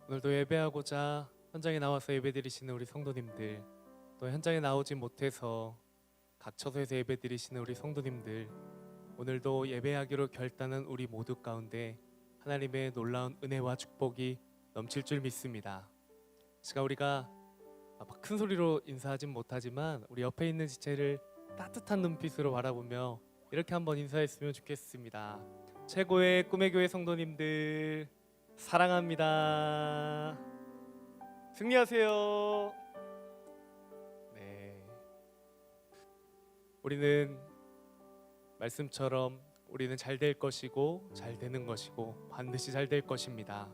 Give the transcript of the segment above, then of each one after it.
오늘도 예배하고자 현장에 나와서 예배드리시는 우리 성도님들, 또 현장에 나오지 못해서 각 처소에서 예배드리시는 우리 성도님들, 오늘도 예배하기로 결단한 우리 모두 가운데 하나님의 놀라운 은혜와 축복이 넘칠 줄 믿습니다. 시간 우리가 큰 소리로 인사하진 못하지만 우리 옆에 있는 지체를 따뜻한 눈빛으로 바라보며 이렇게 한번 인사했으면 좋겠습니다. 최고의 꿈의 교회 성도님들 사랑합니다. 승리하세요. 네, 우리는 말씀처럼 우리는 잘 될 것이고 잘 되는 것이고 반드시 잘 될 것입니다.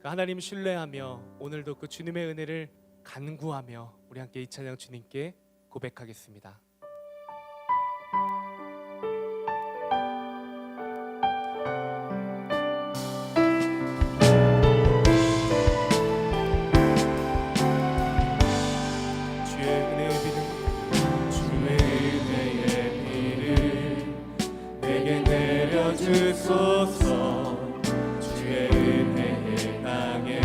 그 하나님 신뢰하며 오늘도 그 주님의 은혜를 간구하며 우리 함께 이 찬양 주님께 고백하겠습니다. 주소서. 주의 은혜의 강에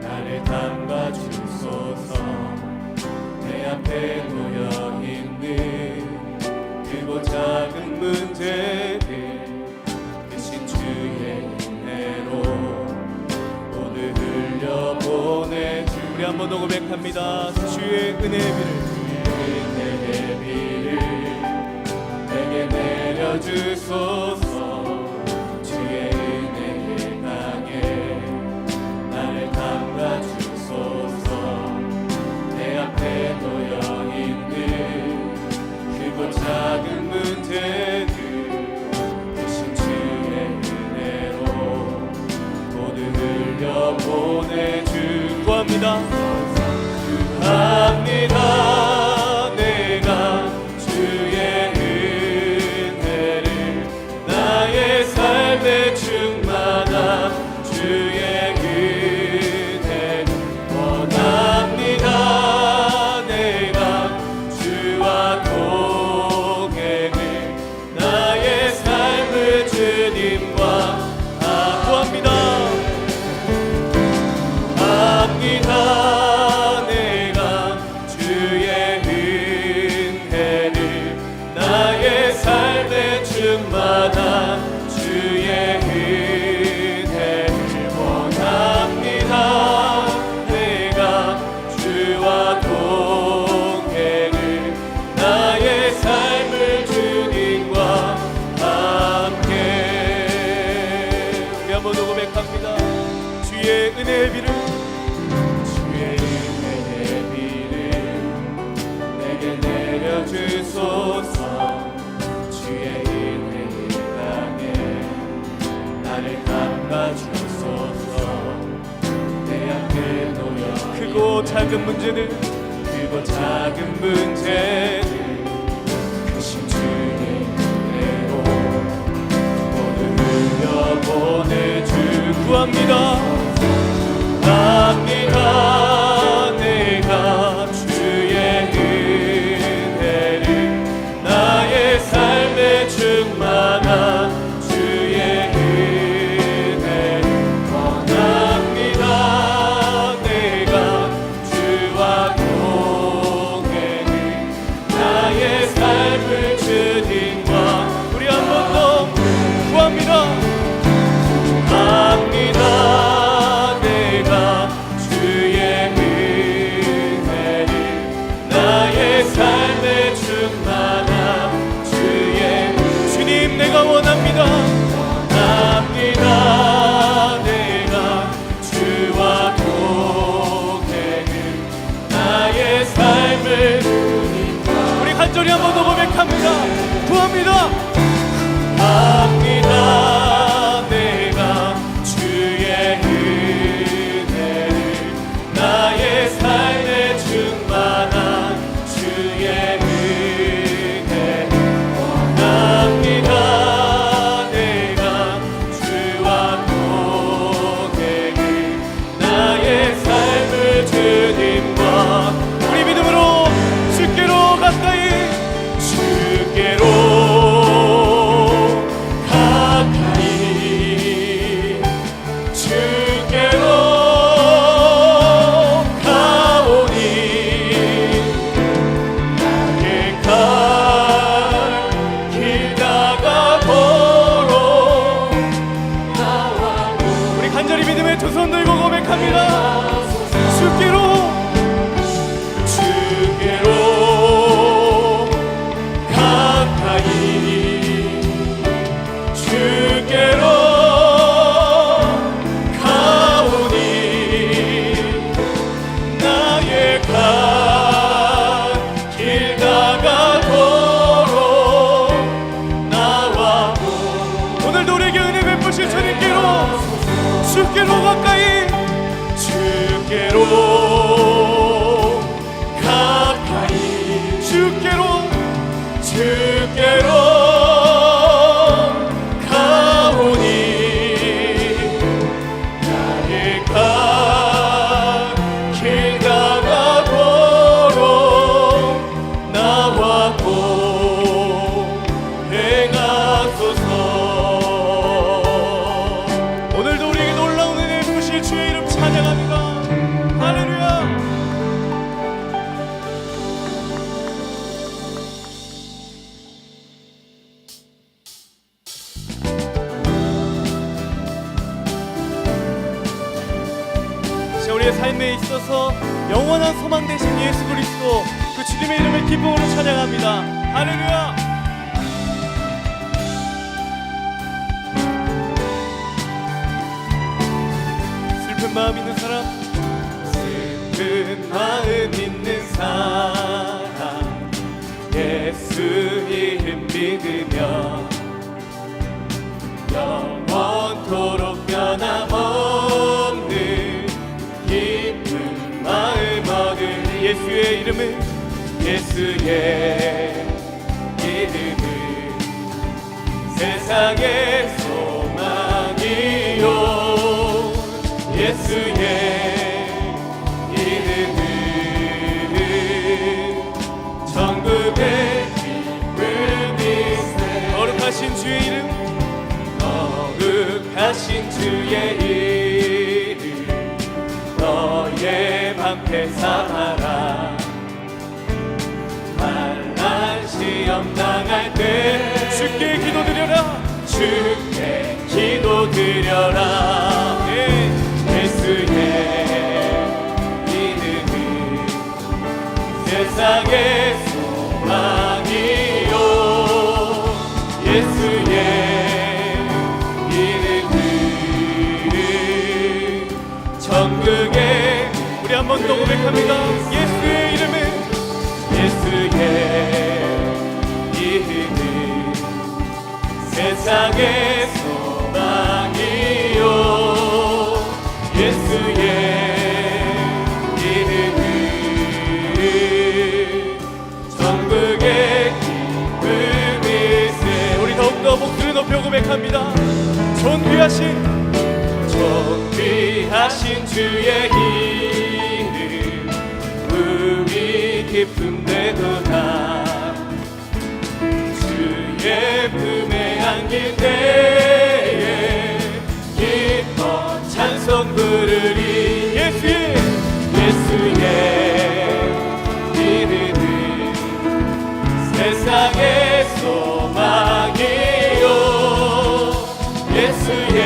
나를 담가 주소서. 내 앞에 놓여 있는 크고 작은 문제들 크신 주의 은혜로 오늘 흘려보내. 우리 한 번 더 고백합니다. 주의 은혜의 비를 내게 내려주소서. 주의 은혜의 강에 나를 담가주소서. 내 앞에 놓여있는 크고 작은 문제들 크신 주의 은혜로 모두 흘려보내주. 구합니다. 구합니다. 내가 주의 삶의 충만한 주의 은혜를 원합니다. 내가 주와 동행을 나의 삶을 주님과 구합니다. 구합니다. 내가 주의 은혜를 나의 삶의 충만한 주의 은혜를 원합니다. 내가 주와 동행을 나의 삶을 주님과 함께. 우리 한번 더 고백합니다. 주의 은혜의 비를 내게 내려주소서. 주의 은혜의 강에 나를 담가주소서. 내 앞에 놓여 크고 작은 문제들 크고 작은 문제들 크신 주의 은혜로 모두 흘려보내주. 구합니다. 구합니다. 내가 주의 은혜를 나의 삶에 충만한 주의 은혜를 원합니다. 내가 주와 동행을 나의 삶을 주님과. 우리 한 번 더 구합니다. 구합니다. 내가 주의 은혜를 나의 삶에 충만한 주의 주님 내가 원합니다. 원합니다. 내가 주와 동행을 나의 삶을 우리 간절히 한 번 더 고백합니다. 구합니다. 구합니다. 내가 주의 은혜를 나의 삶에 충만한 주의 은혜를 원합니다. 내가 주와 동행을 나의 삶을 주님과. 우리 믿음으로 주께로 가까이 주께로 간절히 믿음의 두 손 들고 고백합니다. 주께로 가까이 주께로 가오니 나의 갈 길 다가도록 나와 오늘도 우리에게 은혜 베푸실 주님께로 주께로 가까이 주께로 가까이 주께로 가오니 나의 갈 길 다가도록 나와 행하소서. 오늘도 우리에게 놀라운 은혜 베푸실 주의 이름 찬양합니다. 할렐루야. 우리의 삶에 있어서 영원한 소망 되신 예수 그리스도 그 주님의 이름을 기쁨으로 찬양합니다. 할렐루야. 슬픈 마음 있는 사람, 슬픈 마음 있는 사람 예수 이름 믿으며 영원토록 변함없는 기쁜 마음 얻으리. 예수의 이름은 예수의 이름은 세상의 소망이요 예수의 이름은 천국의 기쁨이세. 거룩하신 주의 이름, 거룩하신 주의 이름 너의 방패 삼아라. 환난 시험 당할 때 주께 기도드려라. 주께 기도드려라. 예수의 이름은 세상의 소망이요 예수의 이름은 천국의. 우리 한 번 더 고백합니다. 예수의 이름은 예수의 이름은 세상의 소망이요 예수의 이름은 천국의 기쁨일세. 우리 더욱더 목소리 높여 고백합니다. 존귀하신 주의 이름 우리 기쁨 되도다. 주의 품에 안길 때에 기뻐 찬송 부르리. 예수의 이름은 세상의 소망이요 예수의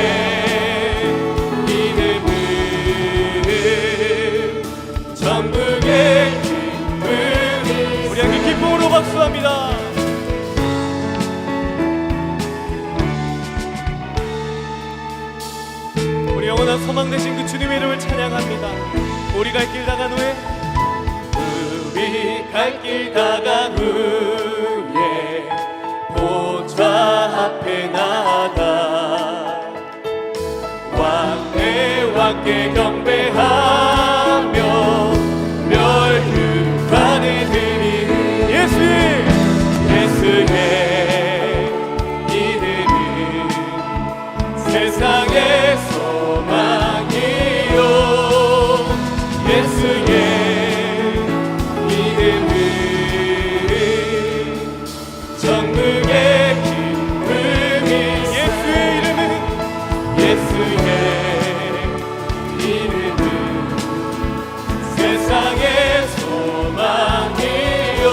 이름은 천국의 기쁨이. 우리 함께 기쁨으로 박수합니다. 우리 영원한 소망 되신 그 주님의 이름을 찬양합니다. 우리 갈 길 다간 후에 우리 갈 길 다간 후에 보좌 앞에 나아가 왕께 경배하며 멸류관을 드리는 예수의 이름은 세상의 소망이요 예수의 이름은 천국의 기쁨이. 예수의 이름은 세상의 소망이요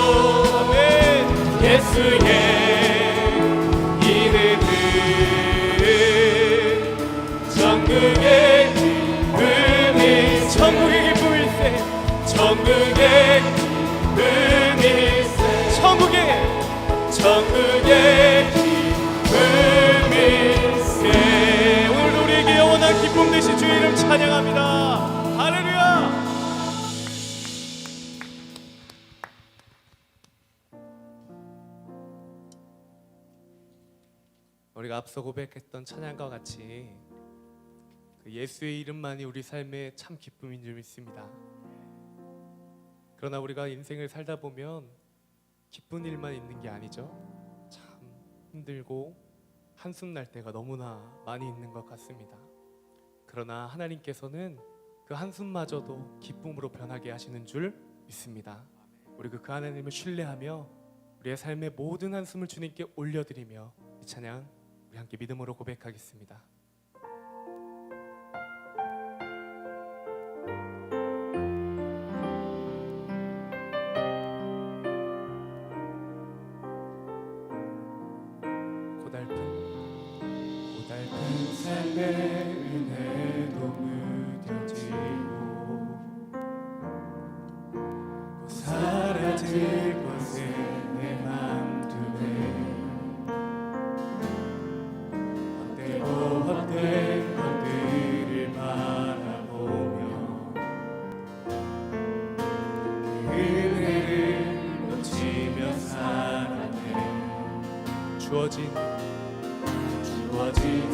예수의 이름은 천국의 정국의 기쁨일세 천국의 기쁨일세. 오늘도 우리에게 영원한 기쁨 되신 주의 이름 찬양합니다. 할렐루야. 우리가 앞서 고백했던 찬양과 같이 그 예수의 이름만이 우리 삶의 참 기쁨인 줄 믿습니다. 그러나 우리가 인생을 살다 보면 기쁜 일만 있는 게 아니죠. 참 힘들고 한숨 날 때가 너무나 많이 있는 것 같습니다. 그러나 하나님께서는 그 한숨마저도 기쁨으로 변하게 하시는 줄 믿습니다. 우리 그 하나님을 신뢰하며 우리의 삶의 모든 한숨을 주님께 올려드리며 이 찬양 우리 함께 믿음으로 고백하겠습니다. 고달픈 삶의 은혜도 무뎌지고 사라질 것에 내 맘두네 헛된 것들을 바라보며 그 은혜를 놓치며 살아내 주어진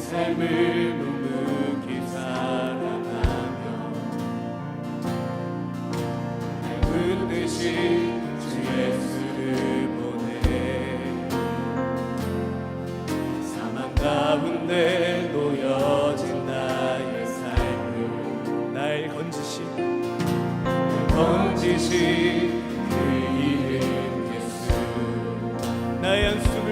삶을 묵묵히 살아가며 맑은 듯이 주 예수를 보내 사망 가운데 놓여진 나의 삶을 날 건지신 그 이름 예수 나의 한숨을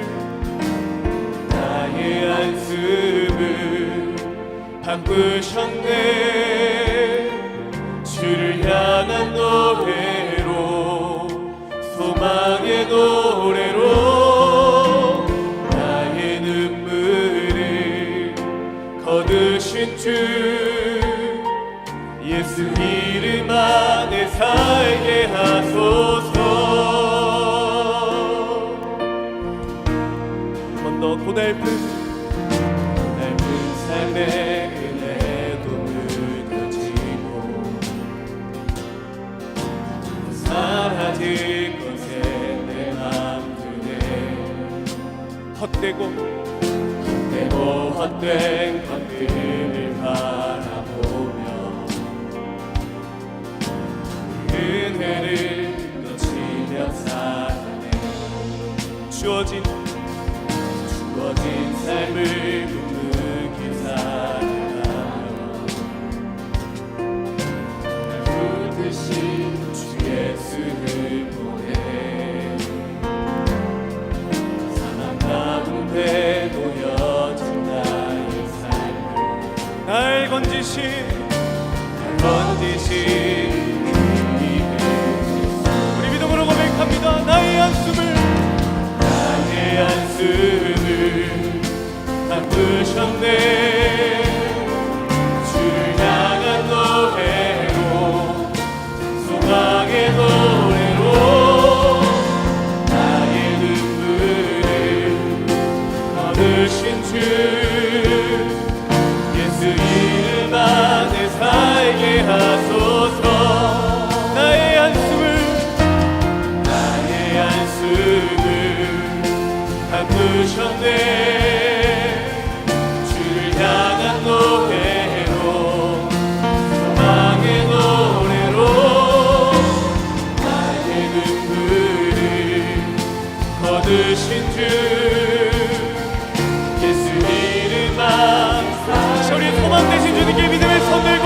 바꾸셨네. 주를 향한 노래로 소망의 노래로 나의 눈물을 거두신 주 예수 이름 안에 살게 하소서. 한 번 더 고달픈 삶의 은혜도 무뎌지고 사라질 것에 내 맘두네 헛되고 헛된 것들을 바라보며 은혜를 놓치며 살아내 주어진 삶을 묵묵히 살아가며 날 부르신 주 예수를 보내 사망 가운데 놓여진 나의 삶을 날 건지신 우리 믿음으로 고백합니다. 나의 한숨을 바꾸셨네. 주를 향한 노래로 소망의 노래로 나의 눈물을 거두신 주 예수 이름 안에 살게 하소서. 나의 한숨을 바꾸셨네. 주를 향한 노래로 소망의 노래로 나의 눈물을 거두신 주 예수 이름 안에 우리 소망 되신 주님께 믿음의 손 들고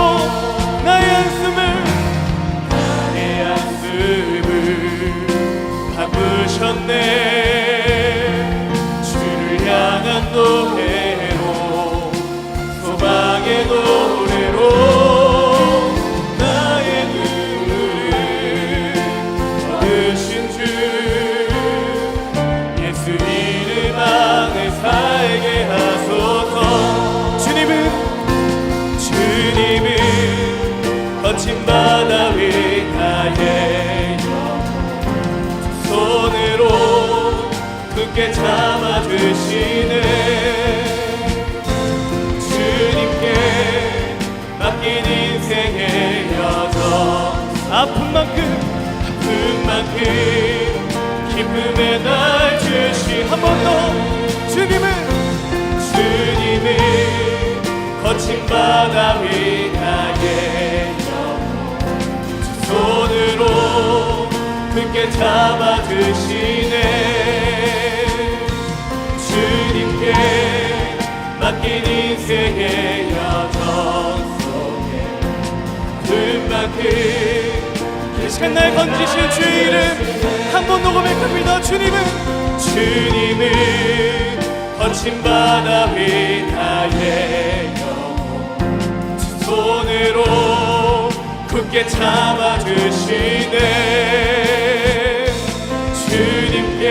아픈 만큼 기쁨의 날 주시 한 번 더 주님은 거친 바다 위 나의 두 손으로 굳게 잡아주시네. 주님께 맡긴 인생의 여정 속에 그만큼 이 시간 날 건지신 주의 이름 한 번 더 고백합니다. 주님은 거친 바다 위 나의 영혼 두 손으로 굳게 잡아주시네. 주님께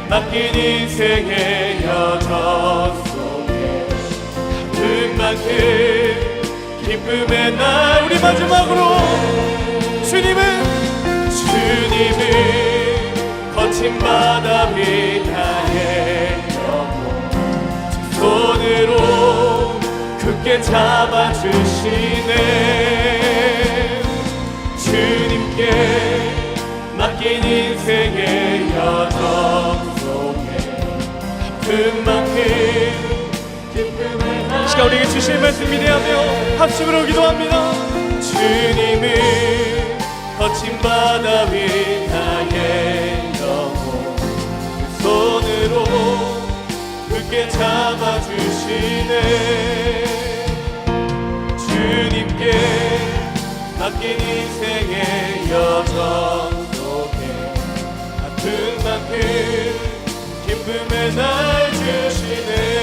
맡긴 인생의 여정 속에 그만큼 기쁨의 날 우리 마지막으로 주님은 거친 바다 위 나의 영혼 두 손으로 굳게 잡아주시네. 주님께 맡긴 인생의 여정 속에 그만큼 기쁨을 이 시간 우리에게 주신 말씀 믿으며 합심으로 기도합니다. 거친 바다 위 나의 영혼 두 손으로 굳게 잡아주시네. 주님께 맡긴 인생의 여정 속에 아픈 만큼 기쁨의 날 주시네.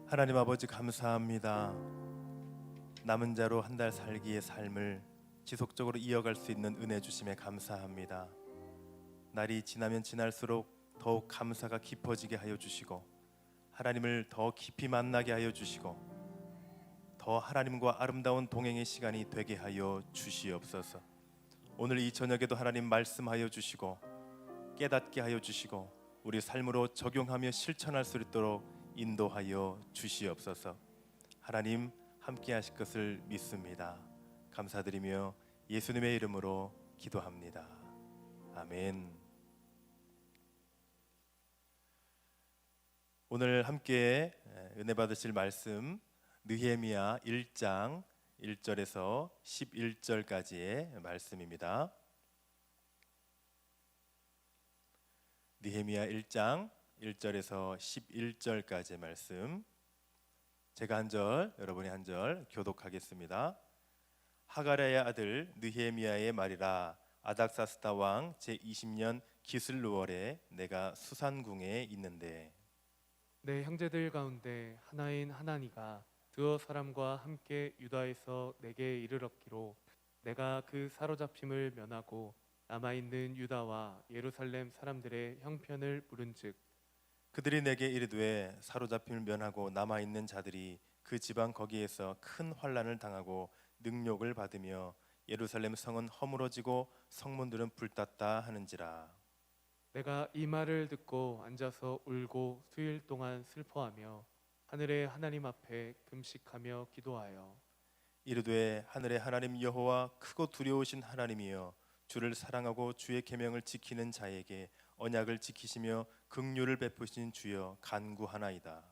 하나님 아버지 감사합니다. 남은 자로 한 달 살기의 삶을 지속적으로 이어갈 수 있는 은혜 주심에 감사합니다. 날이 지나면 지날수록 더욱 감사가 깊어지게 하여 주시고 하나님을 더 깊이 만나게 하여 주시고 더 하나님과 아름다운 동행의 시간이 되게 하여 주시옵소서. 오늘 이 저녁에도 하나님 말씀하여 주시고 깨닫게 하여 주시고 우리 삶으로 적용하며 실천할 수 있도록 인도하여 주시옵소서. 하나님 함께 하실 것을 믿습니다. 감사드리며 예수님의 이름으로 기도합니다. 아멘. 오늘 함께 은혜 받으실 말씀 느헤미야 1장 1절에서 11절까지의 말씀입니다. 느헤미야 1장 1절에서 11절까지의 말씀, 제가 한 절, 여러분이 한 절 교독하겠습니다. 하가랴의 아들 느헤미야의 말이라. 아닥사스다 왕 제20년 기슬루월에 내가 수산궁에 있는데 내 형제들 가운데 하나인 하나니가 두어 사람과 함께 유다에서 내게 이르렀기로 내가 그 사로잡힘을 면하고 남아있는 유다와 예루살렘 사람들의 형편을 물은즉 그들이 내게 이르되 사로잡힘을 면하고 남아있는 자들이 그 지방 거기에서 큰 환난을 당하고 능욕을 받으며 예루살렘 성은 허물어지고 성문들은 불탔다 하는지라. 내가 이 말을 듣고 앉아서 울고 수일 동안 슬퍼하며 하늘의 하나님 앞에 금식하며 기도하여 이르되 하늘의 하나님 여호와 크고 두려우신 하나님이여 주를 사랑하고 주의 계명을 지키는 자에게 언약을 지키시며 긍휼을 베푸신 주여 간구하나이다.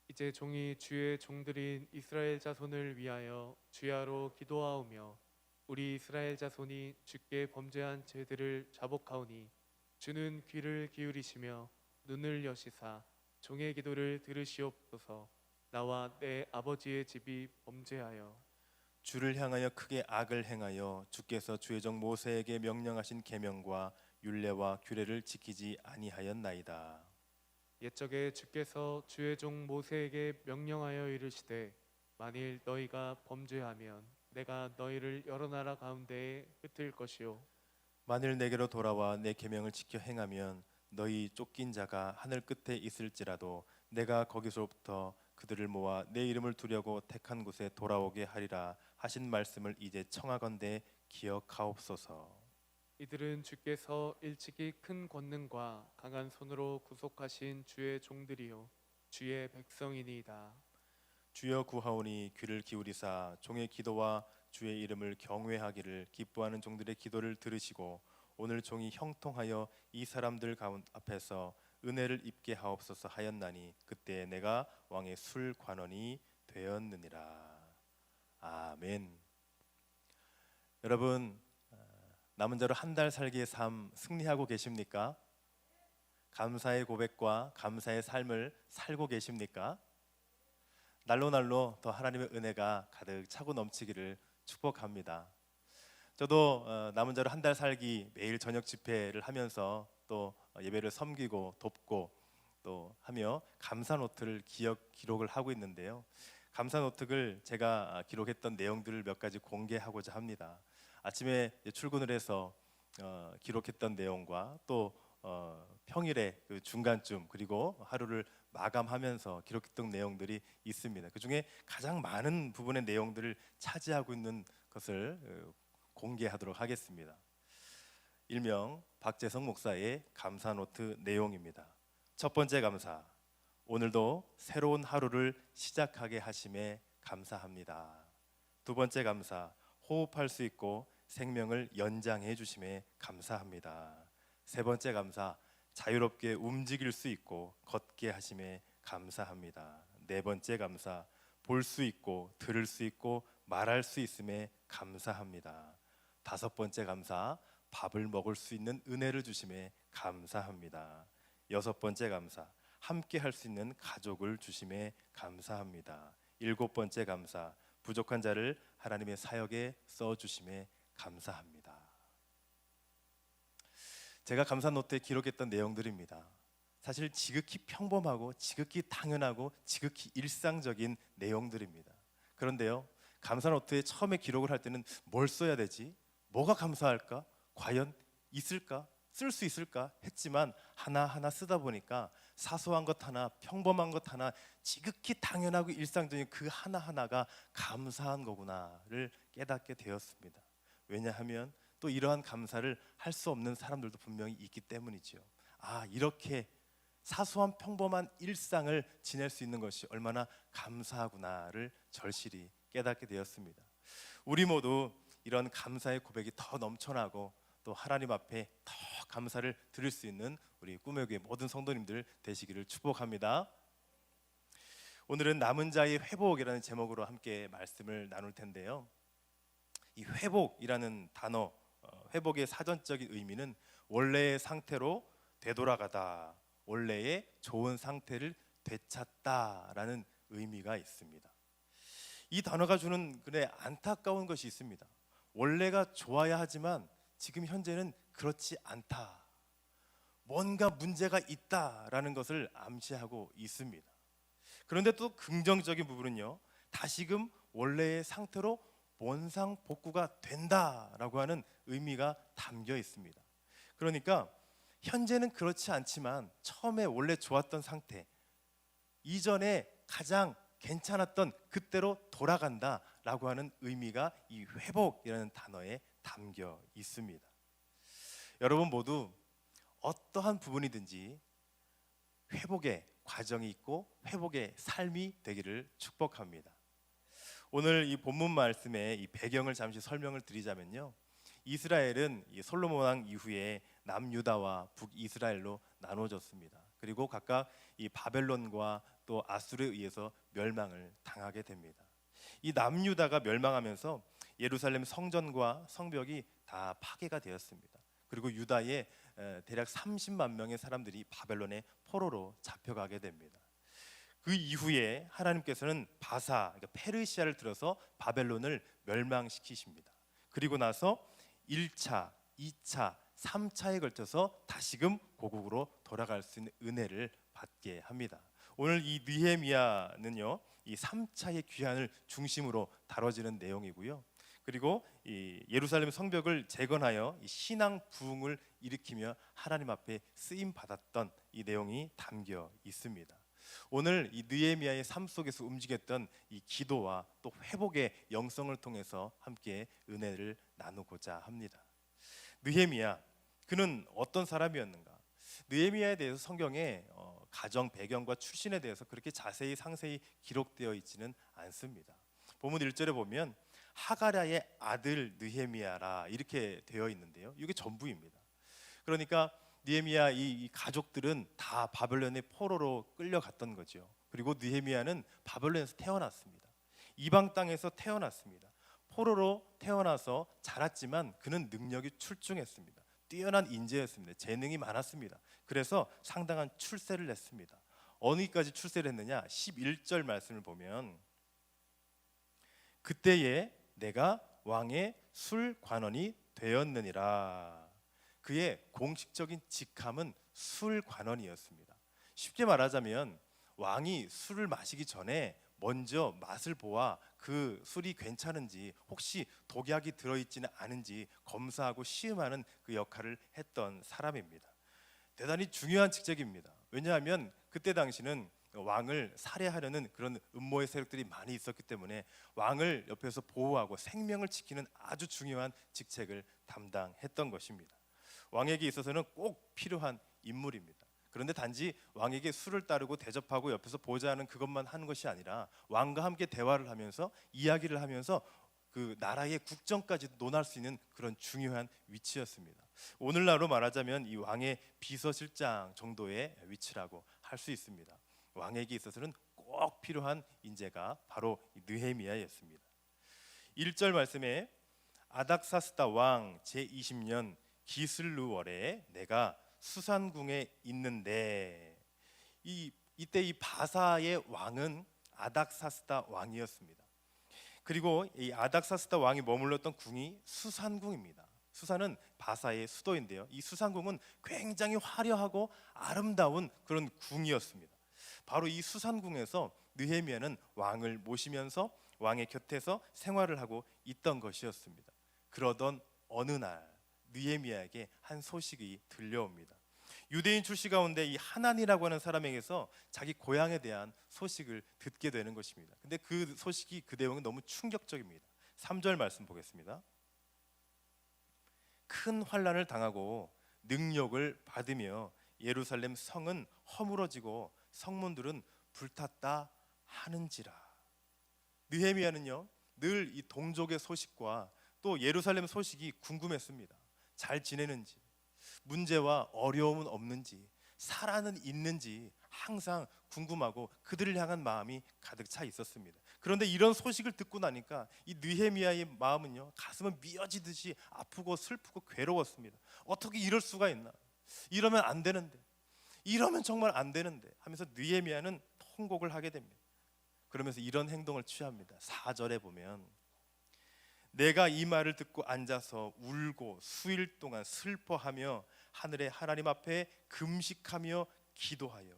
이제 종이 주의 종들인 이스라엘 자손을 위하여 주야로 기도하오며 우리 이스라엘 자손이 주께 범죄한 죄들을 자복하오니 주는 귀를 기울이시며 눈을 여시사 종의 기도를 들으시옵소서. 나와 내 아버지의 집이 범죄하여 주를 향하여 크게 악을 행하여 주께서 주의 종 모세에게 명령하신 계명과 율례와 규례를 지키지 아니하였나이다. 옛적에 주께서 주의 종 모세에게 명령하여 이르시되 만일 너희가 범죄하면 내가 너희를 여러 나라 가운데에 흩을 것이요 만일 내게로 돌아와 내 계명을 지켜 행하면 너희 쫓긴 자가 하늘 끝에 있을지라도 내가 거기서부터 그들을 모아 내 이름을 두려고 택한 곳에 돌아오게 하리라 하신 말씀을 이제 청하건대 기억하옵소서. 이들은 주께서 일찍이 큰 권능과 강한 손으로 구속하신 주의 종들이요 주의 백성이니이다. 주여 구하오니 귀를 기울이사 종의 기도와 주의 이름을 경외하기를 기뻐하는 종들의 기도를 들으시고 오늘 종이 형통하여 이 사람들 가운 앞에서 은혜를 입게 하옵소서 하였나니 그때 내가 왕의 술 관원이 되었느니라. 아멘. 여러분, 남은 자로 한 달 살기의 삶 승리하고 계십니까? 감사의 고백과 감사의 삶을 살고 계십니까? 날로 더 하나님의 은혜가 가득 차고 넘치기를 축복합니다. 저도 남은 자로 한 달 살기 매일 저녁 집회를 하면서 또 예배를 섬기고 돕고 또 하며 감사 노트를 기록을 하고 있는데요. 감사 노트를 제가 기록했던 내용들을 몇 가지 공개하고자 합니다. 아침에 출근을 해서 기록했던 내용과 또 평일에 그 중간쯤 그리고 하루를 마감하면서 기록했던 내용들이 있습니다. 그 중에 가장 많은 부분의 내용들을 차지하고 있는 것을 공개하도록 하겠습니다. 일명 박재성 목사의 감사 노트 내용입니다. 첫 번째 감사, 오늘도 새로운 하루를 시작하게 하심에 감사합니다. 두 번째 감사, 호흡할 수 있고 생명을 연장해 주심에 감사합니다. 세 번째 감사, 자유롭게 움직일 수 있고 걷게 하심에 감사합니다. 네 번째 감사, 볼 수 있고 들을 수 있고 말할 수 있음에 감사합니다. 다섯 번째 감사, 밥을 먹을 수 있는 은혜를 주심에 감사합니다. 여섯 번째 감사, 함께 할 수 있는 가족을 주심에 감사합니다. 일곱 번째 감사, 부족한 자를 하나님의 사역에 써주심에 감사합니다. 제가 감사 노트에 기록했던 내용들입니다. 사실 지극히 평범하고 지극히 당연하고 지극히 일상적인 내용들입니다. 그런데요, 감사 노트에 처음에 기록을 할 때는 뭘 써야 되지? 뭐가 감사할까? 과연 있을까? 쓸 수 있을까? 했지만 하나하나 쓰다 보니까 사소한 것 하나, 평범한 것 하나, 지극히 당연하고 일상적인 그 하나하나가 감사한 거구나를 깨닫게 되었습니다. 왜냐하면 또 이러한 감사를 할 수 없는 사람들도 분명히 있기 때문이지요. 아, 이렇게 사소한 평범한 일상을 지낼 수 있는 것이 얼마나 감사하구나를 절실히 깨닫게 되었습니다. 우리 모두 이런 감사의 고백이 더 넘쳐나고 또 하나님 앞에 더 감사를 드릴 수 있는 우리 꿈의 교회 모든 성도님들 되시기를 축복합니다. 오늘은 남은 자의 회복이라는 제목으로 함께 말씀을 나눌 텐데요. 이 회복이라는 단어, 회복의 사전적인 의미는 원래의 상태로 되돌아가다, 원래의 좋은 상태를 되찾다라는 의미가 있습니다. 이 단어가 주는 안타까운 것이 있습니다. 원래가 좋아야 하지만 지금 현재는 그렇지 않다. 뭔가 문제가 있다라는 것을 암시하고 있습니다. 그런데 또 긍정적인 부분은요, 다시금 원래의 상태로 원상복구가 된다라고 하는 의미가 담겨 있습니다. 그러니까 현재는 그렇지 않지만 처음에 원래 좋았던 상태, 이전에 가장 괜찮았던 그때로 돌아간다라고 하는 의미가 이 회복이라는 단어에 담겨 있습니다. 여러분 모두 어떠한 부분이든지 회복의 과정이 있고 회복의 삶이 되기를 축복합니다. 오늘 이 본문 말씀의 이 배경을 잠시 설명을 드리자면요, 이스라엘은 이 솔로몬 왕 이후에 남유다와 북이스라엘로 나눠졌습니다. 그리고 각각 이 바벨론과 또 아수르에 의해서 멸망을 당하게 됩니다. 이 남유다가 멸망하면서 예루살렘 성전과 성벽이 다 파괴가 되었습니다. 그리고 유다의 대략 30만 명의 사람들이 바벨론의 포로로 잡혀가게 됩니다. 그 이후에 하나님께서는 바사, 그러니까 페르시아를 들어서 바벨론을 멸망시키십니다. 그리고 나서 1차, 2차, 3차에 걸쳐서 다시금 고국으로 돌아갈 수 있는 은혜를 받게 합니다. 오늘 이 느헤미야는요, 이 3차의 귀환을 중심으로 다뤄지는 내용이고요. 그리고 이 예루살렘 성벽을 재건하여 이 신앙 부흥을 일으키며 하나님 앞에 쓰임 받았던 이 내용이 담겨 있습니다. 오늘 이 느헤미야의 삶 속에서 움직였던 이 기도와 또 회복의 영성을 통해서 함께 은혜를 나누고자 합니다. 느헤미야, 그는 어떤 사람이었는가? 느헤미야에 대해서 성경에 가정 배경과 출신에 대해서 그렇게 자세히 상세히 기록되어 있지는 않습니다. 본문 1절에 보면 하가랴의 아들 느헤미야라 이렇게 되어 있는데요, 이게 전부입니다. 그러니까 느헤미야 이 가족들은 다 바벨론의 포로로 끌려갔던 거죠. 그리고 느헤미야는 바벨론에서 태어났습니다. 이방 땅에서 태어났습니다. 포로로 태어나서 자랐지만 그는 능력이 출중했습니다. 뛰어난 인재였습니다. 재능이 많았습니다. 그래서 상당한 출세를 했습니다. 어디까지 출세를 했느냐? 11절 말씀을 보면 그때에 내가 왕의 술관원이 되었느니라. 그의 공식적인 직함은 술관원이었습니다. 쉽게 말하자면 왕이 술을 마시기 전에 먼저 맛을 보아 그 술이 괜찮은지 혹시 독약이 들어있지는 않은지 검사하고 시음하는 그 역할을 했던 사람입니다. 대단히 중요한 직책입니다. 왜냐하면 그때 당시는 왕을 살해하려는 그런 음모의 세력들이 많이 있었기 때문에 왕을 옆에서 보호하고 생명을 지키는 아주 중요한 직책을 담당했던 것입니다. 왕에게 있어서는 꼭 필요한 인물입니다. 그런데 단지 왕에게 술을 따르고 대접하고 옆에서 보좌하는 그것만 하는 것이 아니라 왕과 함께 대화를 하면서 이야기를 하면서 그 나라의 국정까지 논할 수 있는 그런 중요한 위치였습니다. 오늘날로 말하자면 이 왕의 비서실장 정도의 위치라고 할 수 있습니다. 왕에게 있어서는 꼭 필요한 인재가 바로 느헤미야였습니다. 1절 말씀에 아닥사스다 왕 제20년 기슬루월에 내가 수산궁에 있는데, 이때 이 바사의 왕은 아닥사스다 왕이었습니다. 그리고 이 아닥사스다 왕이 머물렀던 궁이 수산궁입니다. 수산은 바사의 수도인데요, 이 수산궁은 굉장히 화려하고 아름다운 그런 궁이었습니다. 바로 이 수산궁에서 느헤미야는 왕을 모시면서 왕의 곁에서 생활을 하고 있던 것이었습니다. 그러던 어느 날 느헤미야에게 한 소식이 들려옵니다. 유대인 출시 가운데 이 하난이라고 하는 사람에게서 자기 고향에 대한 소식을 듣게 되는 것입니다. 근데 그 소식이, 그 내용은 너무 충격적입니다. 3절 말씀 보겠습니다. 큰 환난을 당하고 능욕을 받으며 예루살렘 성은 허물어지고 성문들은 불탔다 하는지라. 느헤미야는요, 늘 이 동족의 소식과 또 예루살렘 소식이 궁금했습니다. 잘 지내는지, 문제와 어려움은 없는지, 살아는 있는지 항상 궁금하고 그들을 향한 마음이 가득 차 있었습니다. 그런데 이런 소식을 듣고 나니까 이 느헤미야의 마음은요, 가슴은 미어지듯이 아프고 슬프고 괴로웠습니다. 어떻게 이럴 수가 있나? 이러면 안 되는데, 이러면 정말 안 되는데 하면서 느헤미야는 통곡을 하게 됩니다. 그러면서 이런 행동을 취합니다. 4절에 보면 내가 이 말을 듣고 앉아서 울고 수일 동안 슬퍼하며 하늘의 하나님 앞에 금식하며 기도하여.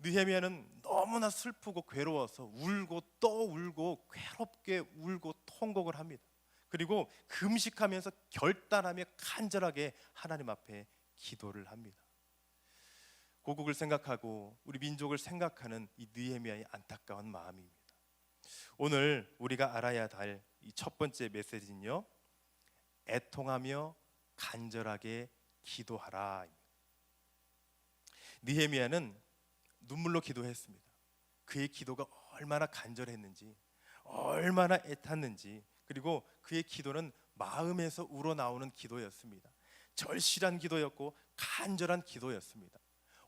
느헤미야는 너무나 슬프고 괴로워서 울고 또 울고 괴롭게 울고 통곡을 합니다. 그리고 금식하면서 결단하며 간절하게 하나님 앞에 기도를 합니다. 고국을 생각하고 우리 민족을 생각하는 이 느헤미야의 안타까운 마음입니다. 오늘 우리가 알아야 할 이 첫 번째 메시지는요, 애통하며 간절하게 기도하라. 느헤미야는 눈물로 기도했습니다. 그의 기도가 얼마나 간절했는지, 얼마나 애탔는지, 그리고 그의 기도는 마음에서 우러나오는 기도였습니다. 절실한 기도였고 간절한 기도였습니다.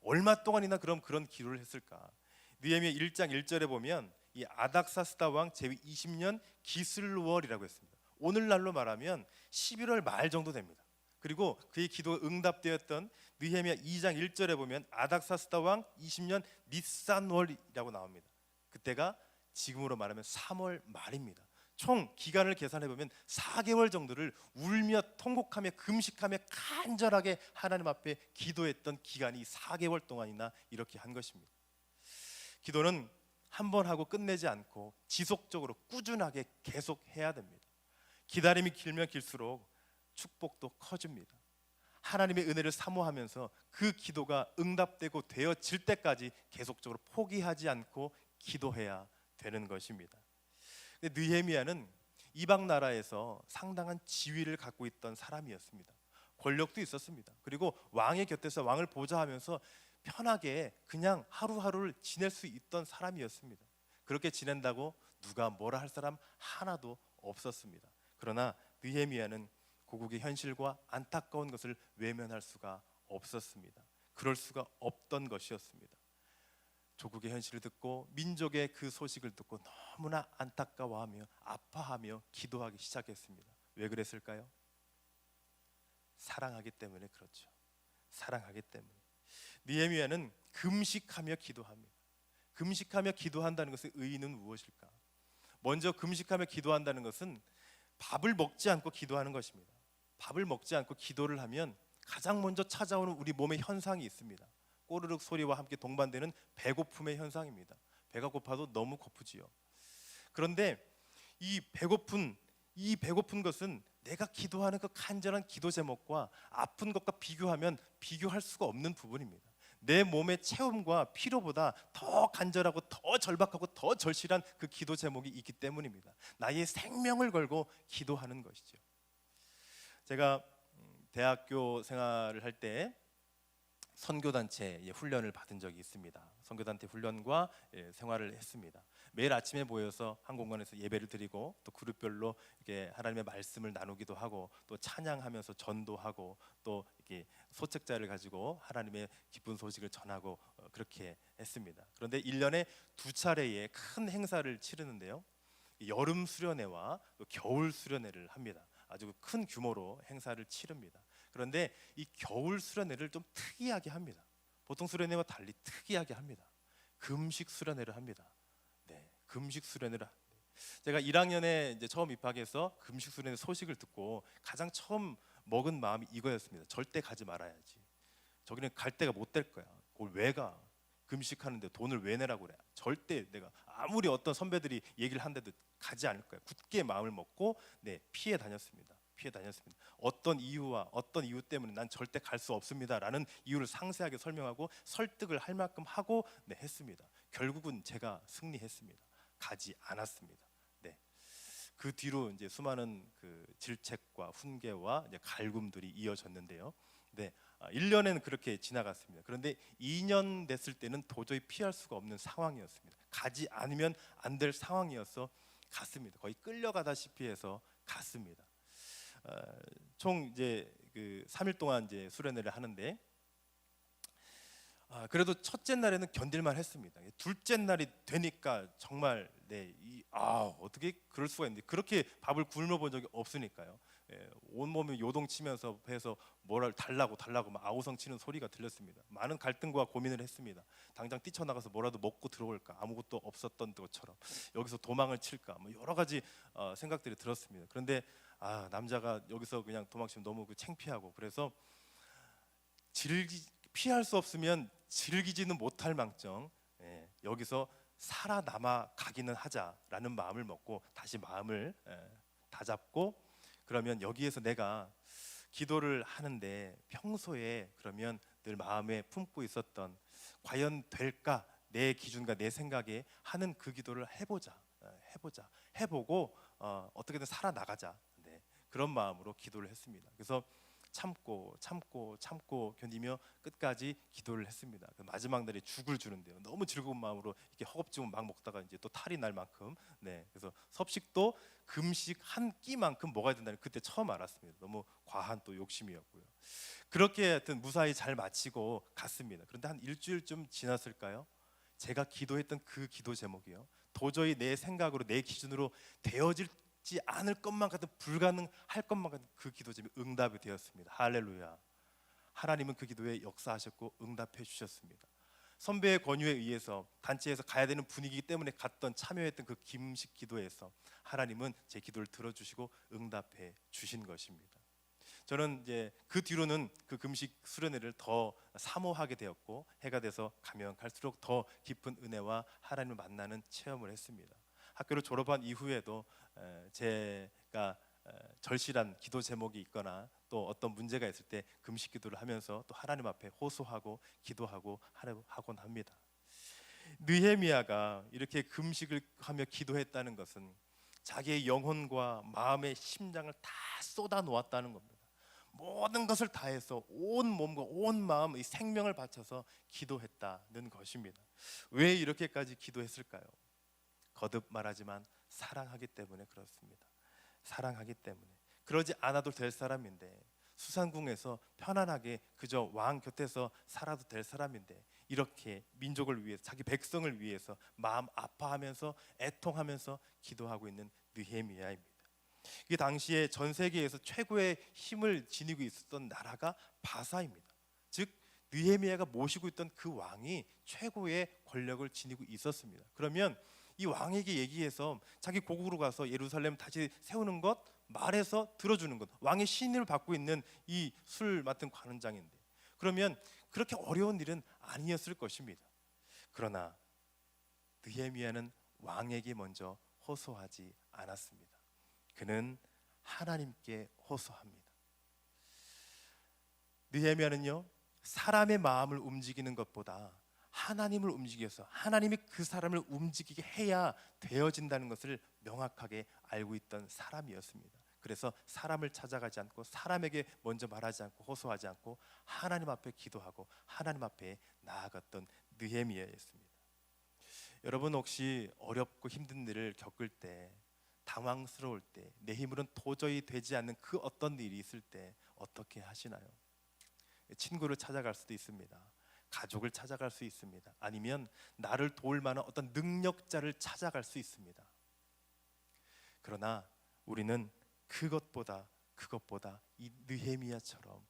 얼마 동안이나 그런 기도를 했을까? 느헤미야 1장 1절에 보면 이 아닥사스다 왕 제위 20년 기슬월이라고 했습니다. 오늘날로 말하면 11월 말 정도 됩니다. 그리고 그의 기도가 응답되었던 느헤미야 2장 1절에 보면 아닥사스다 왕 20년 니산월이라고 나옵니다. 그때가 지금으로 말하면 3월 말입니다. 총 기간을 계산해 보면 4개월 정도를 울며 통곡하며 금식하며 간절하게 하나님 앞에 기도했던 기간이 4개월 동안이나 이렇게 한 것입니다. 기도는 한 번 하고 끝내지 않고 지속적으로 꾸준하게 계속 해야 됩니다. 기다림이 길면 길수록 축복도 커집니다. 하나님의 은혜를 사모하면서 그 기도가 응답되고 되어질 때까지 계속적으로 포기하지 않고 기도해야 되는 것입니다. 근데 느헤미야는 이방 나라에서 상당한 지위를 갖고 있던 사람이었습니다. 권력도 있었습니다. 그리고 왕의 곁에서 왕을 보좌하면서 편하게 그냥 하루하루를 지낼 수 있던 사람이었습니다. 그렇게 지낸다고 누가 뭐라 할 사람 하나도 없었습니다. 그러나 느헤미야는 고국의 현실과 안타까운 것을 외면할 수가 없었습니다. 그럴 수가 없던 것이었습니다. 조국의 현실을 듣고 민족의 그 소식을 듣고 너무나 안타까워하며 아파하며 기도하기 시작했습니다. 왜 그랬을까요? 사랑하기 때문에 그렇죠. 사랑하기 때문에. 느헤미야는 금식하며 기도합니다. 금식하며 기도한다는 것의 의의는 무엇일까? 먼저 금식하며 기도한다는 것은 밥을 먹지 않고 기도하는 것입니다. 밥을 먹지 않고 기도를 하면 가장 먼저 찾아오는 우리 몸의 현상이 있습니다. 꼬르륵 소리와 함께 동반되는 배고픔의 현상입니다. 배가 고파도 너무 고프지요. 그런데 이 배고픈 것은 내가 기도하는 그 간절한 기도 제목과 아픈 것과 비교하면 비교할 수가 없는 부분입니다. 내 몸의 체험과 필요보다 더 간절하고 더 절박하고 더 절실한 그 기도 제목이 있기 때문입니다. 나의 생명을 걸고 기도하는 것이죠. 제가 대학교 생활을 할 때 선교단체 훈련을 받은 적이 있습니다. 선교단체 훈련과 생활을 했습니다. 매일 아침에 모여서 한 공간에서 예배를 드리고 또 그룹별로 이렇게 하나님의 말씀을 나누기도 하고 또 찬양하면서 전도하고 또 이렇게 소책자를 가지고 하나님의 기쁜 소식을 전하고 그렇게 했습니다. 그런데 1년에 2차례의 큰 행사를 치르는데요. 여름 수련회와 또 겨울 수련회를 합니다. 아주 큰 규모로 행사를 치릅니다. 그런데 이 겨울 수련회를 좀 특이하게 합니다. 보통 수련회와 달리 특이하게 합니다. 금식 수련회를 합니다. 네, 금식 수련회를 합니다. 제가 1학년에 이제 처음 입학해서 금식 수련회 소식을 듣고 가장 처음 먹은 마음이 이거였습니다. 절대 가지 말아야지. 저기는 갈 데가 못 될 거야. 그걸 왜 가? 금식하는데 돈을 왜 내라고 그래? 절대 내가 아무리 어떤 선배들이 얘기를 한데도 가지 않을 거야. 굳게 마음을 먹고 피해 다녔습니다. 어떤 이유 때문에 난 절대 갈 수 없습니다라는 이유를 상세하게 설명하고 설득을 할 만큼 하고 했습니다. 결국은 제가 승리했습니다. 가지 않았습니다. 그 뒤로 이제 수많은 그 질책과 훈계와 이제 갈굼들이 이어졌는데요. 1년에는 그렇게 지나갔습니다. 그런데 2년 됐을 때는 도저히 피할 수가 없는 상황이었습니다. 가지 않으면 안 될 상황이어서 갔습니다. 거의 끌려가다시피 해서 갔습니다. 총 이제 그 3일 동안 이제 수련회를 하는데 그래도 첫째 날에는 견딜만 했습니다. 둘째 날이 되니까 정말 어떻게 그럴 수가 있는데 그렇게 밥을 굶어 본 적이 없으니까요. 온몸이 요동치면서 해서 뭐를 달라고 막 아우성 치는 소리가 들렸습니다. 많은 갈등과 고민을 했습니다. 당장 뛰쳐나가서 뭐라도 먹고 들어올까, 아무것도 없었던 것처럼 여기서 도망을 칠까, 뭐 여러 가지 생각들이 들었습니다. 그런데 남자가 여기서 그냥 도망치면 너무 창피하고 그래서 피할 수 없으면 즐기지는 못할 망정 여기서 살아남아 가기는 하자라는 마음을 먹고 다시 마음을 다잡고 그러면 여기에서 내가 기도를 하는데 평소에 그러면 늘 마음에 품고 있었던 과연 될까 내 기준과 내 생각에 하는 그 기도를 해보고 어떻게든 살아나가자 그런 마음으로 기도를 했습니다. 그래서 참고 견디며 끝까지 기도를 했습니다. 그 마지막 날에 죽을 주는데요. 너무 즐거운 마음으로 이렇게 허겁지겁 막 먹다가 이제 또 탈이 날 만큼, 네, 그래서 섭식도 금식 한 끼만큼 먹어야 된다는 그때 처음 알았습니다. 너무 과한 또 욕심이었고요. 그렇게 하여튼 무사히 잘 마치고 갔습니다. 그런데 한 일주일쯤 지났을까요? 제가 기도했던 그 기도 제목이요, 도저히 내 생각으로 내 기준으로 되어지지 않을 것만 같은, 불가능할 것만 같은 그 기도 제목이 응답이 되었습니다. 할렐루야. 하나님은 그 기도에 역사하셨고 응답해 주셨습니다. 선배의 권유에 의해서 단체에서 가야 되는 분위기 때문에 참여했던 그 김식 기도에서 하나님은 제 기도를 들어주시고 응답해 주신 것입니다. 저는 이제 그 뒤로는 그 금식 수련회를 더 사모하게 되었고, 해가 돼서 가면 갈수록 더 깊은 은혜와 하나님을 만나는 체험을 했습니다. 학교를 졸업한 이후에도 제가 절실한 기도 제목이 있거나 또 어떤 문제가 있을 때 금식 기도를 하면서 또 하나님 앞에 호소하고 기도하고 하곤 합니다. 느헤미야가 이렇게 금식을 하며 기도했다는 것은 자기의 영혼과 마음의 심장을 다 쏟아 놓았다는 겁니다. 모든 것을 다해서 온 몸과 온 마음, 이 생명을 바쳐서 기도했다는 것입니다. 왜 이렇게까지 기도했을까요? 거듭 말하지만 사랑하기 때문에 그렇습니다. 사랑하기 때문에. 그러지 않아도 될 사람인데, 수산궁에서 편안하게 그저 왕 곁에서 살아도 될 사람인데, 이렇게 민족을 위해서, 자기 백성을 위해서 마음 아파하면서 애통하면서 기도하고 있는 느헤미야입니다. 이 당시에 전 세계에서 최고의 힘을 지니고 있었던 나라가 바사입니다. 즉 느헤미야가 모시고 있던 그 왕이 최고의 권력을 지니고 있었습니다. 그러면 이 왕에게 얘기해서 자기 고국으로 가서 예루살렘 다시 세우는 것, 말해서 들어주는 것, 왕의 신임을 받고 있는 이 술 맡은 관원장인데, 그러면 그렇게 어려운 일은 아니었을 것입니다. 그러나 느헤미야는 왕에게 먼저 호소하지 않았습니다. 그는 하나님께 호소합니다. 느헤미야는요, 사람의 마음을 움직이는 것보다 하나님을 움직여서 하나님이 그 사람을 움직이게 해야 되어진다는 것을 명확하게 알고 있던 사람이었습니다. 그래서 사람을 찾아가지 않고, 사람에게 먼저 말하지 않고, 호소하지 않고 하나님 앞에 기도하고 하나님 앞에 나아갔던 느헤미야였습니다. 여러분 혹시 어렵고 힘든 일을 겪을 때, 당황스러울 때, 내 힘으로는 도저히 되지 않는 그 어떤 일이 있을 때 어떻게 하시나요? 친구를 찾아갈 수도 있습니다. 가족을 찾아갈 수 있습니다. 아니면 나를 도울 만한 어떤 능력자를 찾아갈 수 있습니다. 그러나 우리는 그것보다 이 느헤미야처럼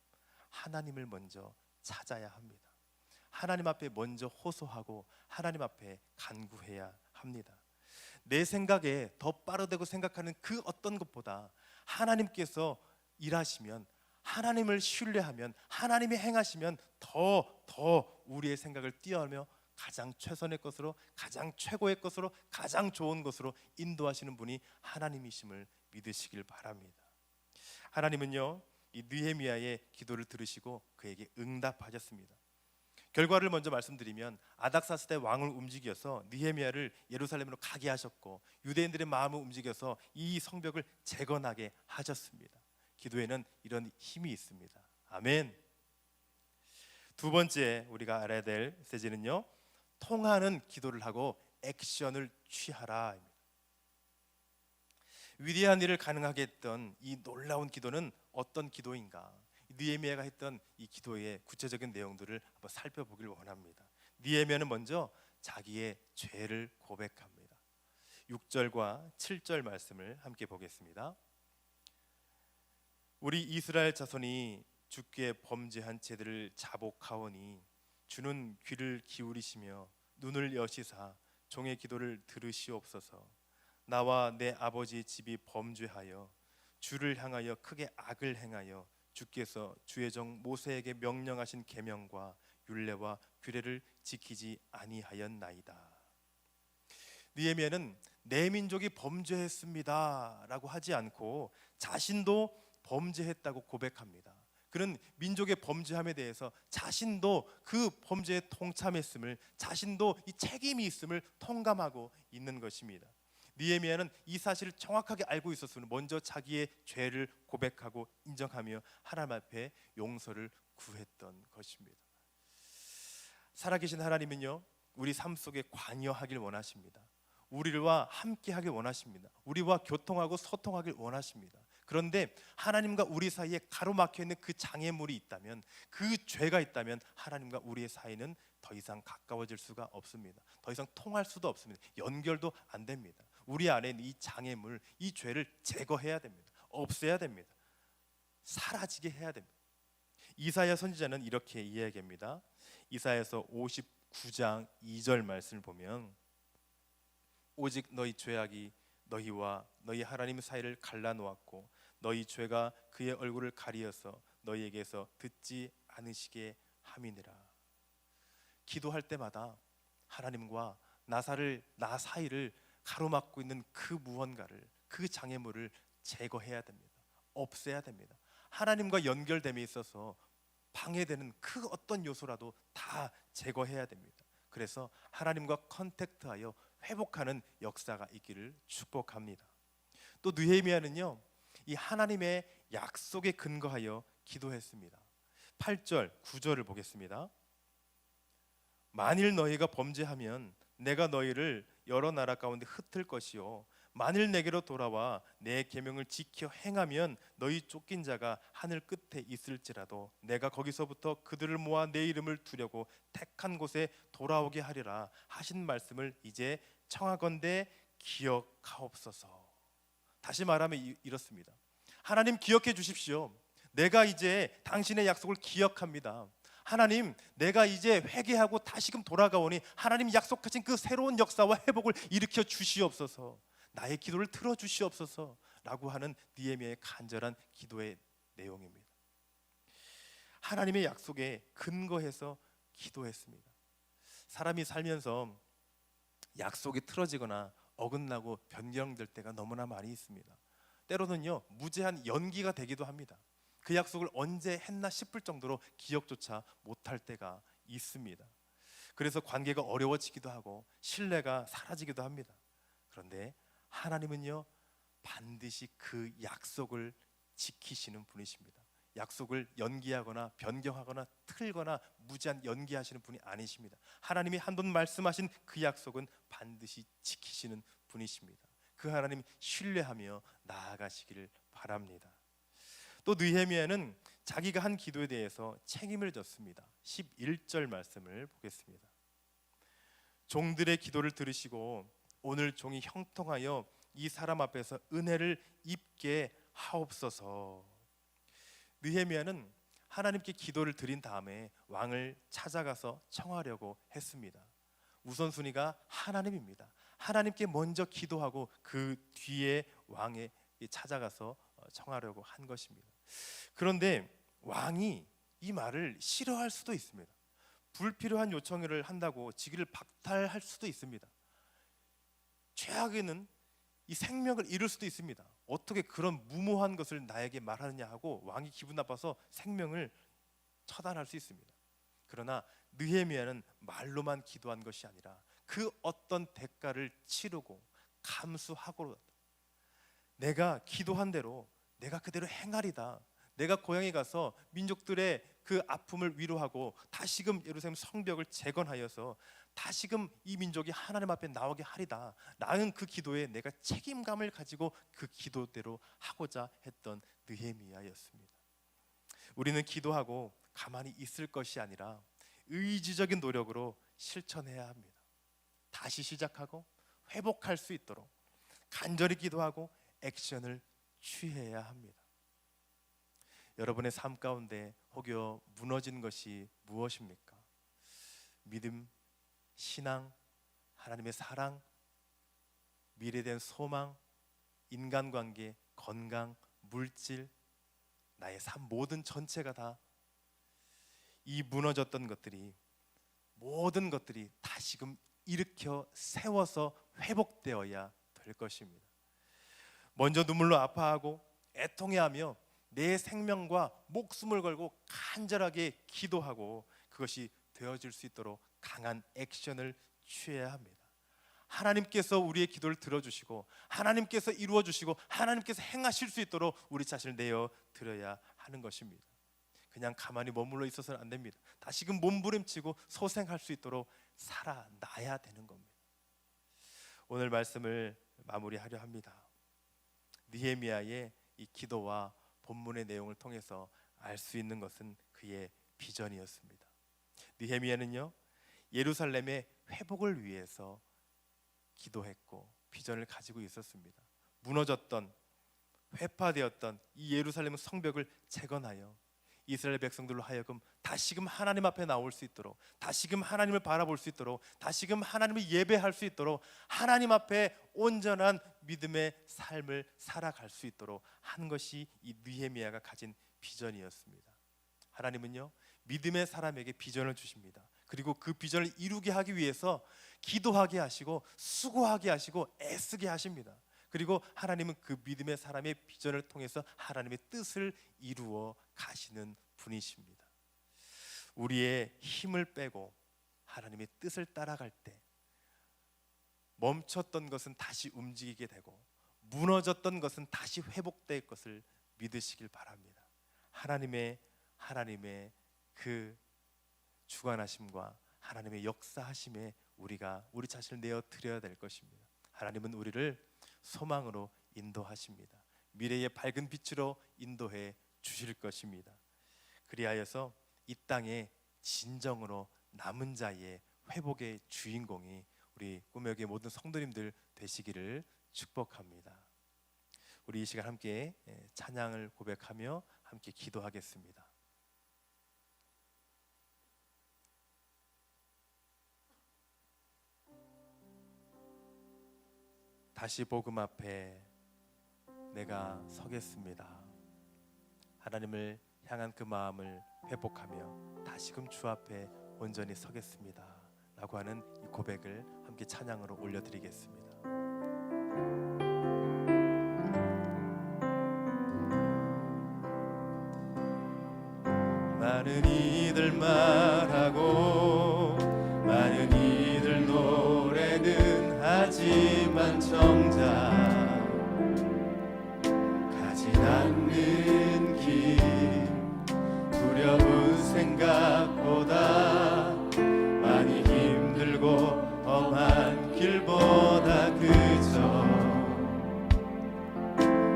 하나님을 먼저 찾아야 합니다. 하나님 앞에 먼저 호소하고 하나님 앞에 간구해야 합니다. 내 생각에 더 빠르다고 생각하는 그 어떤 것보다 하나님께서 일하시면, 하나님을 신뢰하면, 하나님이 행하시면 더 우리의 생각을 뛰어넘어 가장 최선의 것으로, 가장 최고의 것으로, 가장 좋은 것으로 인도하시는 분이 하나님이심을 믿으시길 바랍니다. 하나님은요, 이 느헤미야의 기도를 들으시고 그에게 응답하셨습니다. 결과를 먼저 말씀드리면, 아닥사스다 왕을 움직여서 느헤미야를 예루살렘으로 가게 하셨고, 유대인들의 마음을 움직여서 이 성벽을 재건하게 하셨습니다. 기도에는 이런 힘이 있습니다. 아멘. 두 번째 우리가 알아야 될 메시지는요, 통하는 기도를 하고 액션을 취하라. 위대한 일을 가능하게 했던 이 놀라운 기도는 어떤 기도인가? 느헤미야가 했던 이 기도의 구체적인 내용들을 한번 살펴보길 원합니다. 느헤미야는 먼저 자기의 죄를 고백합니다. 6절과 7절 말씀을 함께 보겠습니다. 우리 이스라엘 자손이 주께 범죄한 죄들을 자복하오니 주는 귀를 기울이시며 눈을 여시사 종의 기도를 들으시옵소서. 나와 내 아버지의 집이 범죄하여 주를 향하여 크게 악을 행하여 주께서 주의 종 모세에게 명령하신 계명과 율례와 규례를 지키지 아니하였나이다. 느헤미야는 내 민족이 범죄했습니다라고 하지 않고 자신도 범죄했다고 고백합니다. 그는 민족의 범죄함에 대해서 자신도 그 범죄에 동참했음을, 자신도 이 책임이 있음을 통감하고 있는 것입니다. 느헤미야는 이 사실을 정확하게 알고 있었으면 먼저 자기의 죄를 고백하고 인정하며 하나님 앞에 용서를 구했던 것입니다. 살아계신 하나님은요, 우리 삶 속에 관여하길 원하십니다. 우리와 함께하길 원하십니다. 우리와 교통하고 소통하길 원하십니다. 그런데 하나님과 우리 사이에 가로막혀 있는 그 장애물이 있다면, 그 죄가 있다면 하나님과 우리의 사이는 더 이상 가까워질 수가 없습니다. 더 이상 통할 수도 없습니다. 연결도 안 됩니다. 우리 안에 있는 이 장애물, 이 죄를 제거해야 됩니다. 없애야 됩니다. 사라지게 해야 됩니다. 이사야 선지자는 이렇게 이야기합니다. 이사야서 59장 2절 말씀을 보면, 오직 너희 죄악이 너희와 너희 하나님 사이를 갈라놓았고 너희 죄가 그의 얼굴을 가리어서 너희에게서 듣지 않으시게 함이니라. 기도할 때마다 하나님과 나 사이를 가로막고 있는 그 무언가를, 그 장애물을 제거해야 됩니다. 없애야 됩니다. 하나님과 연결됨에 있어서 방해되는 그 어떤 요소라도 다 제거해야 됩니다. 그래서 하나님과 컨택트하여 회복하는 역사가 있기를 축복합니다. 또 느헤미야는요, 이 하나님의 약속에 근거하여 기도했습니다. 8절, 9절을 보겠습니다. 만일 너희가 범죄하면 내가 너희를 여러 나라 가운데 흩을 것이요, 만일 내게로 돌아와 내 계명을 지켜 행하면 너희 쫓긴 자가 하늘 끝에 있을지라도 내가 거기서부터 그들을 모아 내 이름을 두려고 택한 곳에 돌아오게 하리라 하신 말씀을 이제 청하건대 기억하옵소서. 다시 말하면 이렇습니다. 하나님, 기억해 주십시오. 내가 이제 당신의 약속을 기억합니다. 하나님, 내가 이제 회개하고 다시금 돌아가오니 하나님 약속하신 그 새로운 역사와 회복을 일으켜 주시옵소서. 나의 기도를 들어주시옵소서 라고 하는 느헤미야의 간절한 기도의 내용입니다. 하나님의 약속에 근거해서 기도했습니다. 사람이 살면서 약속이 틀어지거나 어긋나고 변경될 때가 너무나 많이 있습니다. 때로는요, 무제한 연기가 되기도 합니다. 그 약속을 언제 했나 싶을 정도로 기억조차 못할 때가 있습니다. 그래서 관계가 어려워지기도 하고 신뢰가 사라지기도 합니다. 그런데 하나님은요, 반드시 그 약속을 지키시는 분이십니다. 약속을 연기하거나 변경하거나 틀거나 무제한 연기하시는 분이 아니십니다. 하나님이 한번 말씀하신 그 약속은 반드시 지키시는 분이십니다. 그 하나님 신뢰하며 나아가시기를 바랍니다. 또 느헤미야는 자기가 한 기도에 대해서 책임을 졌습니다. 11절 말씀을 보겠습니다. 종들의 기도를 들으시고 오늘 종이 형통하여 이 사람 앞에서 은혜를 입게 하옵소서. 느헤미야는 하나님께 기도를 드린 다음에 왕을 찾아가서 청하려고 했습니다. 우선순위가 하나님입니다. 하나님께 먼저 기도하고 그 뒤에 왕에 찾아가서 청하려고 한 것입니다. 그런데 왕이 이 말을 싫어할 수도 있습니다. 불필요한 요청을 한다고 직위를 박탈할 수도 있습니다. 최악에는 이 생명을 잃을 수도 있습니다. 어떻게 그런 무모한 것을 나에게 말하느냐 하고 왕이 기분 나빠서 생명을 처단할 수 있습니다. 그러나 느헤미야는 말로만 기도한 것이 아니라 그 어떤 대가를 치르고 감수하고 내가 기도한 대로 내가 그대로 행하리다. 내가 고향에 가서 민족들의 그 아픔을 위로하고 다시금 예루살렘 성벽을 재건하여서 다시금 이 민족이 하나님 앞에 나오게 하리다. 나는 그 기도에 내가 책임감을 가지고 그 기도대로 하고자 했던 느헤미야였습니다. 우리는 기도하고 가만히 있을 것이 아니라 의지적인 노력으로 실천해야 합니다. 다시 시작하고 회복할 수 있도록 간절히 기도하고 액션을 취해야 합니다. 여러분의 삶 가운데 혹여 무너진 것이 무엇입니까? 믿음, 신앙, 하나님의 사랑, 미래에 대한 소망, 인간관계, 건강, 물질, 나의 삶 모든 전체가 다 이 무너졌던 것들이 모든 것들이 다시금 일으켜 세워서 회복되어야 될 것입니다. 먼저 눈물로 아파하고 애통해하며 내 생명과 목숨을 걸고 간절하게 기도하고 그것이 되어질 수 있도록 강한 액션을 취해야 합니다. 하나님께서 우리의 기도를 들어주시고 하나님께서 이루어주시고 하나님께서 행하실 수 있도록 우리 자신을 내어 드려야 하는 것입니다. 그냥 가만히 머물러 있어서는 안 됩니다. 다시금 몸부림치고 소생할 수 있도록 살아나야 되는 겁니다. 오늘 말씀을 마무리하려 합니다. 느헤미야의 이 기도와 본문의 내용을 통해서 알 수 있는 것은 그의 비전이었습니다. 느헤미야는요, 예루살렘의 회복을 위해서 기도했고 비전을 가지고 있었습니다. 무너졌던, 회파되었던 이 예루살렘 성벽을 재건하여 이스라엘 백성들로 하여금 다시금 하나님 앞에 나올 수 있도록, 다시금 하나님을 바라볼 수 있도록, 다시금 하나님을 예배할 수 있도록, 하나님 앞에 온전한 믿음의 삶을 살아갈 수 있도록 하는 것이 이 느헤미야가 가진 비전이었습니다. 하나님은요, 믿음의 사람에게 비전을 주십니다. 그리고 그 비전을 이루게 하기 위해서 기도하게 하시고 수고하게 하시고 애쓰게 하십니다. 그리고 하나님은 그 믿음의 사람의 비전을 통해서 하나님의 뜻을 이루어 가시는 분이십니다. 우리의 힘을 빼고 하나님의 뜻을 따라갈 때 멈췄던 것은 다시 움직이게 되고 무너졌던 것은 다시 회복될 것을 믿으시길 바랍니다. 하나님의 그 주관하심과 하나님의 역사하심에 우리가 우리 자신을 내어 드려야 될 것입니다. 하나님은 우리를 소망으로 인도하십니다. 미래의 밝은 빛으로 인도해 주실 것입니다. 그리하여서 이 땅에 진정으로 남은 자의 회복의 주인공이 우리 꿈의 교회 모든 성도님들 되시기를 축복합니다. 우리 이 시간 함께 찬양을 고백하며 함께 기도하겠습니다. 다시 복음 앞에 내가 서겠습니다. 하나님을 향한 그 마음을 회복하며 다시금 주 앞에 온전히 서겠습니다 라고 하는 이 고백을 함께 찬양으로 올려드리겠습니다. 많은 이들 말하고 많은 이들 노래는 하지만 정작 가진 않는 길 두려운 생각보다 많이 힘들고 험한 길보다 그저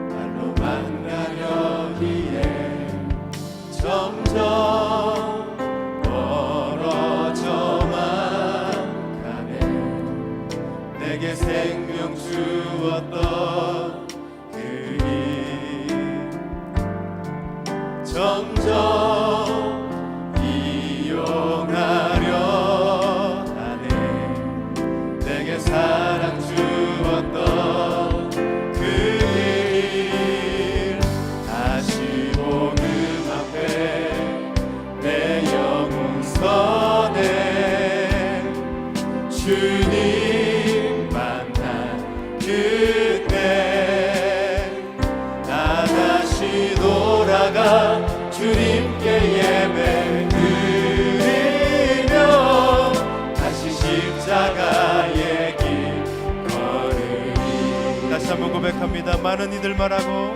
발로만 가려기에 점점 멀어져만 가네. 내게 생명 주었던 그 일 점점 이용하려 하네. 내게 사랑 주었던 그 일 다시 복음 앞에 내 영혼 서네. 주님 만난 그때 나 다시 돌아가 주님께 예배 드리며 다시 십자가의 길 걸으리. 다시 한번 고백합니다. 많은 이들 말하고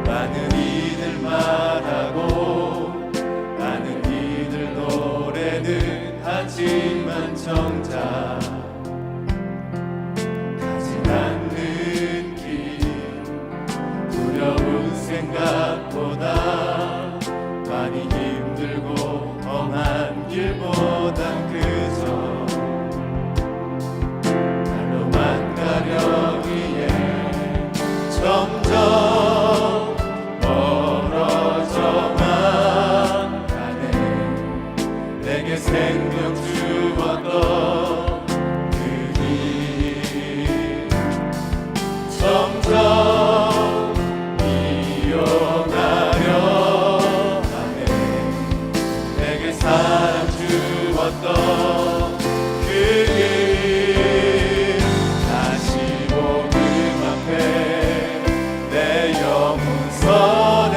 많은 이들 말하고 많은 이들 노래는 하지만 정작 가진 않는 길 두려운 생각보다 많이 힘들고 험한 길보단 그저 발로만 가려기에 점점 멀어져만 가네. 내게 생명 주었던 그 길 점점 이어가려 하네. 내게 사랑 주었던 그 길 다시 복음 앞에 내 영혼 서네.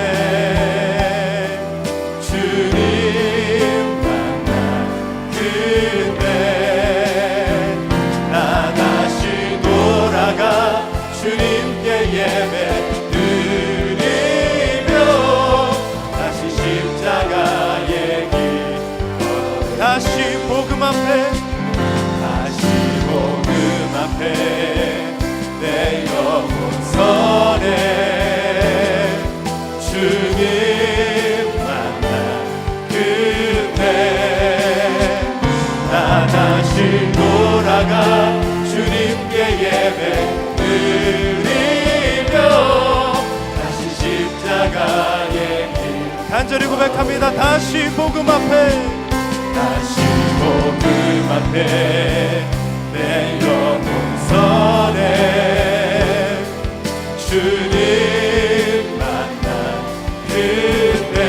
주님 만난 그때 간절히 고백합니다. 다시 복음 앞에, 다시 복음 앞에 내 영혼 선해 주님 만난 그때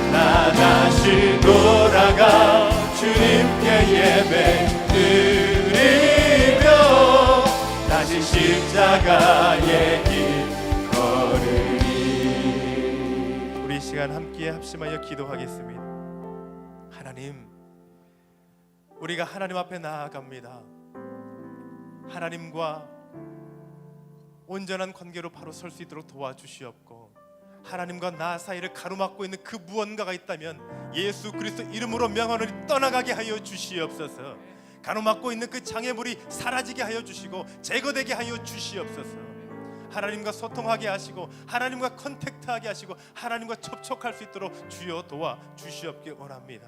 나 다시 돌아가 주님께 예배 드리며 다시 십자가의 길 걸으리. 우리 이 시간 함께 합심하여 기도하겠습니다. 하나님, 우리가 하나님 앞에 나아갑니다. 하나님과 온전한 관계로 바로 설 수 있도록 도와주시옵고, 하나님과 나 사이를 가로막고 있는 그 무언가가 있다면 예수 그리스도 이름으로 명하노니 떠나가게 하여 주시옵소서. 가로막고 있는 그 장애물이 사라지게 하여 주시고 제거되게 하여 주시옵소서. 하나님과 소통하게 하시고 하나님과 컨택트하게 하시고 하나님과 접촉할 수 있도록 주여 도와 주시옵길 원합니다.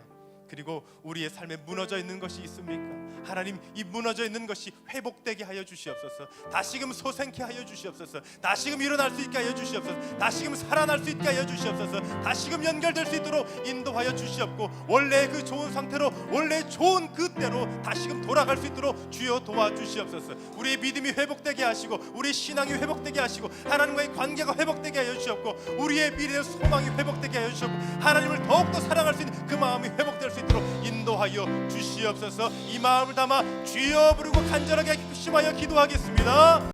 그리고 우리의 삶에 무너져 있는 것이 있습니까? 하나님, 이 무너져 있는 것이 회복되게 하여 주시옵소서. 다시금 솟생케 하여 주시옵소서. 다시금 일어날 수 있게 하여 주시옵소서. 다시금 살아날 수 있게 하여 주시옵소서. 다시금 연결될 수 있도록 인도하여 주시옵고, 원래 그 좋은 상태로, 원래 좋은 그때로 다시금 돌아갈 수 있도록 주여 도와주시옵소서. 우리의 믿음이 회복되게 하시고 우리의 신앙이 회복되게 하시고 하나님과의 관계가 회복되게 하여 주시옵고, 우리의 미래의 소망이 회복되게 하여 주시옵고, 하나님을 더욱더 사랑할 수 있는 그 마음이 회복될 수 있도록 인도하여 주시옵소서. 이 마음을 담아 주여 부르고 간절하게 심하여 기도하겠습니다.